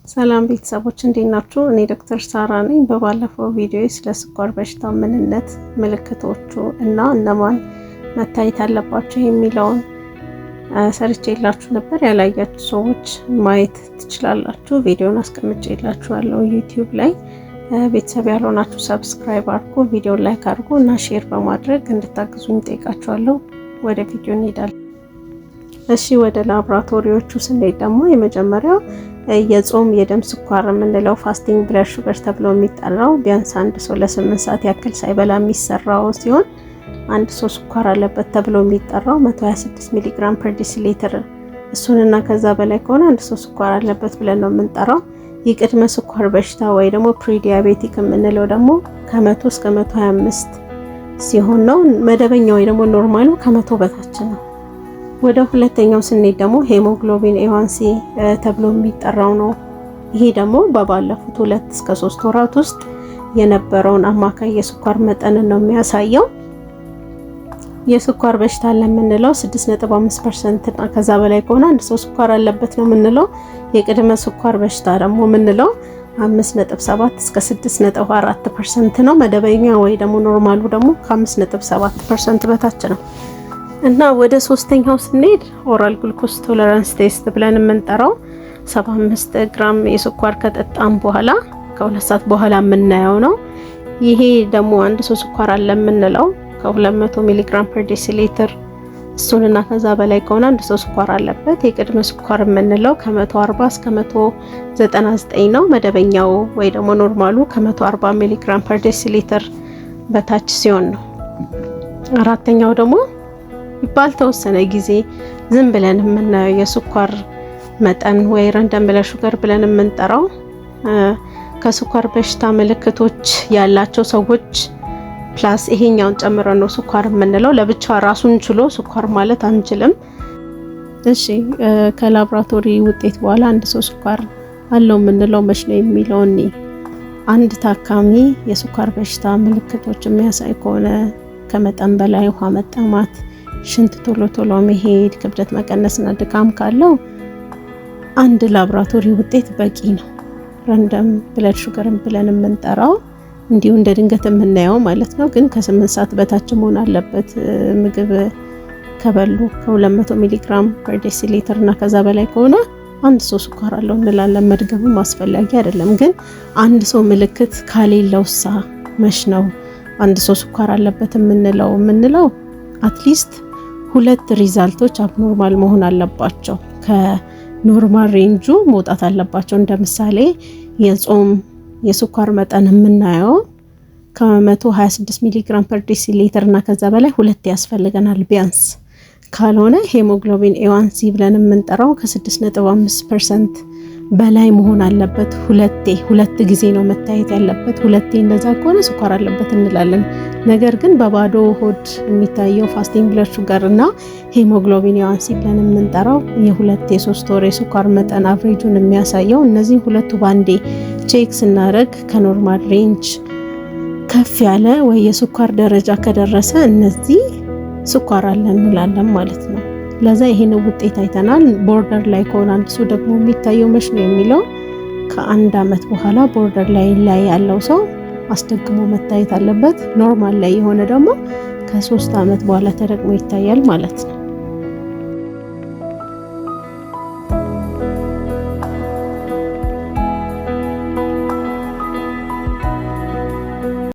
ሰላም ቤተሰቦች እንዴት ናችሁ? እኔ ዶክተር ሳራ ነኝ። በባለፈው ቪዲዮ ስለ ስኳር በሽታ ምንነት፣ ምልክቶቹ እና እነማን መታየት አለባቸው የሚለውን ሰርቼላችሁ ነበር። ያላያችሁ ሰዎች ማየት ትችላላችሁ። ቪዲዮን አስቀምጬላችኋለሁ ዩቲዩብ ላይ። ቤተሰብ ያልሆናችሁ ሰብስክራይብ አድርጉ፣ ቪዲዮን ላይክ አድርጉ እና ሼር በማድረግ እንድታግዙኝ ጠይቃችኋለሁ። ወደ ቪዲዮ እንሄዳለን። እሺ ወደ ላብራቶሪዎቹ ስንሄድ ደግሞ የመጀመሪያው የጾም የደም ስኳር የምንለው ፋስቲንግ ብለድ ሹገር ተብሎ የሚጠራው ቢያንስ አንድ ሰው ለ8 ሰዓት ያክል ሳይበላ የሚሰራው ሲሆን አንድ ሰው ስኳር አለበት ተብሎ የሚጠራው 126 ሚሊ ግራም ፐር ዲሲሊትር እሱንና ከዛ በላይ ከሆነ አንድ ሰው ስኳር አለበት ብለን ነው የምንጠራው። የቅድመ ስኳር በሽታ ወይ ደግሞ ፕሪዲያቤቲክ የምንለው ደግሞ ከ100 እስከ 125 ሲሆን ነው። መደበኛ ወይ ደግሞ ኖርማሉ ከ100 በታች ነው። ወደ ሁለተኛው ስንሄድ ደግሞ ሄሞግሎቢን ኤዋንሲ ተብሎ የሚጠራው ነው። ይሄ ደግሞ በባለፉት 2 እስከ 3 ወራት ውስጥ የነበረውን አማካይ የስኳር መጠንን ነው የሚያሳየው። የስኳር በሽታ ለምንለው 6.5% እና ከዛ በላይ ከሆነ አንድ ሰው ስኳር አለበት ነው የምንለው። የቅድመ ስኳር በሽታ ደግሞ የምንለው 5.7 እስከ 6.4% ነው። መደበኛ ወይ ደግሞ ኖርማሉ ደግሞ ከ5.7% በታች ነው። እና ወደ ሶስተኛው ስንሄድ ኦራል ግሉኮስ ቶለራንስ ቴስት ብለን የምንጠራው 75 ግራም የስኳር ከጠጣም በኋላ ከ2 ሰዓት በኋላ የምናየው ነው። ይሄ ደግሞ አንድ ሰው ስኳር አለ የምንለው ከ200 ሚሊ ግራም ፐር ዲሲሊትር እሱንና ከዛ በላይ ከሆነ አንድ ሰው ስኳር አለበት። የቅድመ ስኳር የምንለው ከ140 እስከ 199 ነው። መደበኛው ወይ ደግሞ ኖርማሉ ከ140 ሚሊ ግራም ፐር ዲሲሊትር በታች ሲሆን ነው። አራተኛው ደግሞ ባልተወሰነ ጊዜ ዝም ብለን የምናየው የስኳር መጠን ወይ ረንደም ብለድ ሹገር ብለን የምንጠራው ከስኳር በሽታ ምልክቶች ያላቸው ሰዎች ፕላስ ይሄኛውን ጨምረን ነው ስኳር የምንለው። ለብቻ ራሱን ችሎ ስኳር ማለት አንችልም። እሺ ከላብራቶሪ ውጤት በኋላ አንድ ሰው ስኳር አለው የምንለው መች ነው የሚለውን አንድ ታካሚ የስኳር በሽታ ምልክቶች የሚያሳይ ከሆነ ከመጠን በላይ ውሃ መጠማት፣ ሽንት ቶሎ ቶሎ መሄድ፣ ክብደት መቀነስና ድካም ካለው አንድ ላብራቶሪ ውጤት በቂ ነው። ረንደም ብለድ ሹገርን ብለን የምንጠራው እንዲሁ እንደ ድንገት የምናየው ማለት ነው። ግን ከ8 ሰዓት በታች መሆን አለበት። ምግብ ከበሉ ከ200 ሚሊ ግራም ፐር ዴሲሊትር እና ከዛ በላይ ከሆነ አንድ ሰው ስኳር አለው እንላለን። መድገብም አስፈላጊ አይደለም። ግን አንድ ሰው ምልክት ካሌለውሳ መች ነው አንድ ሰው ስኳር አለበት የምንለው አትሊስት 2 ሪዛልቶች አብኖርማል መሆን አለባቸው። ከኖርማል ሬንጁ መውጣት አለባቸው። እንደ ምሳሌ የጾም የስኳር መጠን የምናየው ከ126 ሚሊ ግራም ፐር ዲሲሊትር እና ከዛ በላይ 2 ያስፈልገናል ቢያንስ። ካልሆነ ሄሞግሎቢን ኤዋንሲ ብለን የምንጠራው ከ6.5% በላይ መሆን አለበት። 2 ጊዜ ነው መታየት ያለበት። 2 እንደዛ ከሆነ ስኳር አለበት እንላለን። ነገር ግን በባዶ ሆድ የሚታየው ፋስቲንግ ብለድ ሹገር እና ሄሞግሎቢን ኤዋንሲ ብለን የምንጠራው የ3 ወር የስኳር መጠን አቨሬጁን የሚያሳየው እነዚህ ሁለቱ ባንዴ ቼክ ስናደርግ ከኖርማል ሬንጅ ከፍ ያለ ወይ የስኳር ደረጃ ከደረሰ እነዚህ ስኳር አለ እንላለን ማለት ነው። ለዛ ይሄን ውጤት አይተናል። ቦርደር ላይ ከሆነ አንድ ሰው ደግሞ የሚታየው መች ነው የሚለው ከ1 አመት በኋላ ቦርደር ላይ ያለው ሰው አስደግሞ መታየት አለበት። ኖርማል ላይ የሆነ ደግሞ ከ3 አመት በኋላ ተደግሞ ይታያል ማለት ነው።